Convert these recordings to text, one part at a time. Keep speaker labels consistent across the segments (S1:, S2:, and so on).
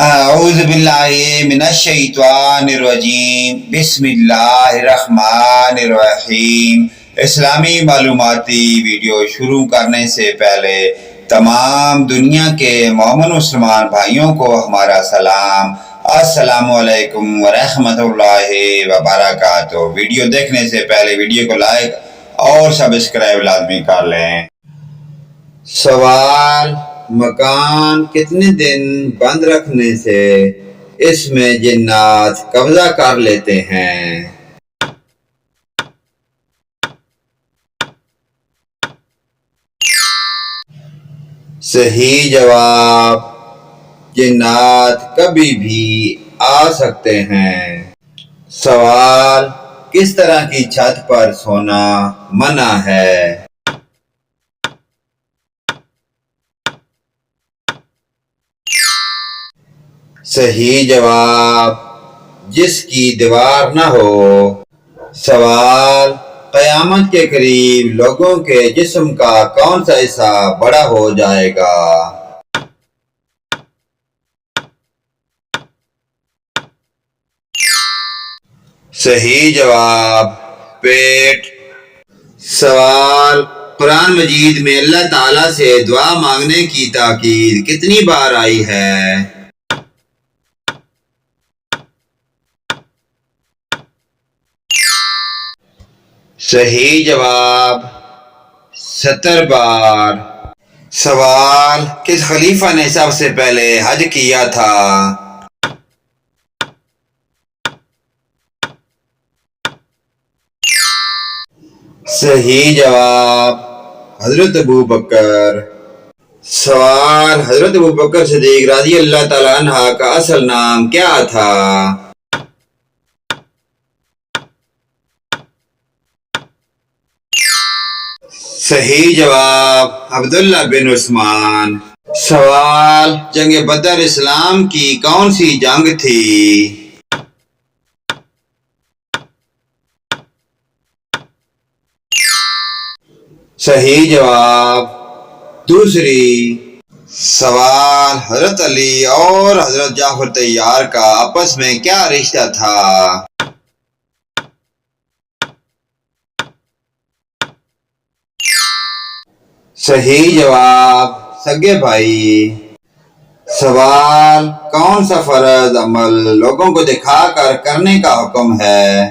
S1: اعوذ باللہ من الشیطان الرجیم بسم اللہ الرحمن الرحیم۔ اسلامی معلوماتی ویڈیو شروع کرنے سے پہلے تمام دنیا کے مومن مسلمان بھائیوں کو ہمارا سلام، السلام علیکم ورحمۃ اللہ وبرکاتہ۔ ویڈیو دیکھنے سے پہلے ویڈیو کو لائک اور سبسکرائب لازمی کر لیں۔ سوال: مکان کتنے دن بند رکھنے سے اس میں جنات قبضہ کر لیتے ہیں؟ صحیح جواب: جنات کبھی بھی آ سکتے ہیں۔ سوال: کس طرح کی چھت پر سونا منع ہے؟ صحیح جواب: جس کی دیوار نہ ہو۔ سوال: قیامت کے قریب لوگوں کے جسم کا کون سا حصہ بڑا ہو جائے گا؟ صحیح جواب: پیٹ۔ سوال: قرآن مجید میں اللہ تعالیٰ سے دعا مانگنے کی تاکید کتنی بار آئی ہے؟ صحیح جواب: 70 بار۔ سوال: کس خلیفہ نے سب سے پہلے حج کیا تھا؟ صحیح جواب: حضرت ابوبکر۔ سوال: حضرت ابوبکر صدیق رضی اللہ تعالیٰ عنہ کا اصل نام کیا تھا؟ صحیح جواب: عبداللہ بن عثمان۔ سوال: جنگ بدر اسلام کی کون سی جنگ تھی؟ صحیح جواب: دوسری۔ سوال: حضرت علی اور حضرت جعفر طیار کا آپس میں کیا رشتہ تھا؟ صحیح جواب: سگے بھائی۔ سوال: کون سا فرض عمل لوگوں کو دکھا کر کرنے کا حکم ہے؟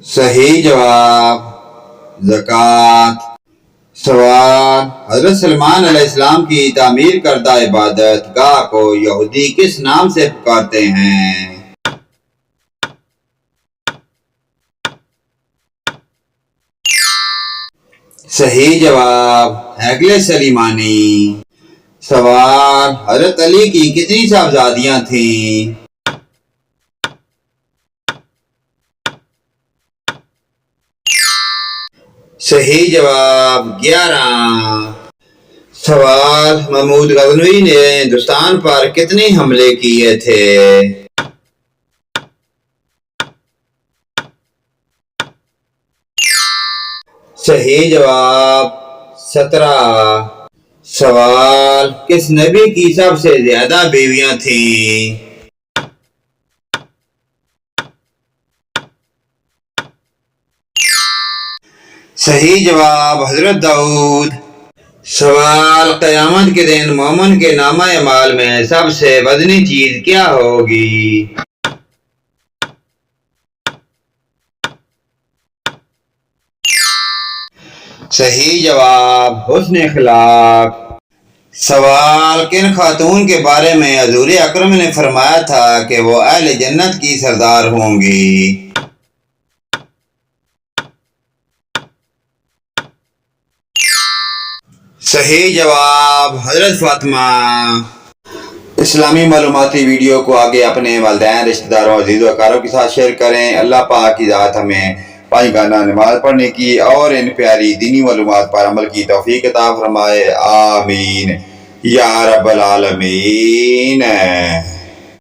S1: صحیح جواب: زکوٰۃ۔ سوال: حضرت سلیمان علیہ السلام کی تعمیر کردہ عبادت گاہ کو یہودی کس نام سے پکارتے ہیں؟ صحیح جواب: ہیکل سلیمانی۔ سوال: حضرت علی کی کتنی صاحبزادیاں تھیں؟ صحیح جواب: 11۔ سوال: محمود غزنوی نے ہندوستان پر کتنے حملے کیے تھے؟ صحیح جواب: 17۔ سوال: کس نبی کی سب سے زیادہ بیویاں تھیں؟ صحیح جواب: حضرت داؤد۔ سوال: قیامت کے دن مومن کے نامہ اعمال میں سب سے وزنی چیز کیا ہوگی؟ صحیح جواب: حسن اخلاق۔ سوال: کن خاتون کے بارے میں حضور اکرم نے فرمایا تھا کہ وہ اہل جنت کی سردار ہوں گی؟ صحیح جواب: حضرت فاطمہ۔ اسلامی معلوماتی ویڈیو کو آگے اپنے والدین، رشتہ داروں، عزیز و اقارب کے ساتھ شیئر کریں۔ اللہ پاک کی ذات ہمیں 5 گانا نماز پڑھنے کی اور ان پیاری دینی معلومات پر عمل کی توفیق عطا فرمائے، آمین یا رب العالمین۔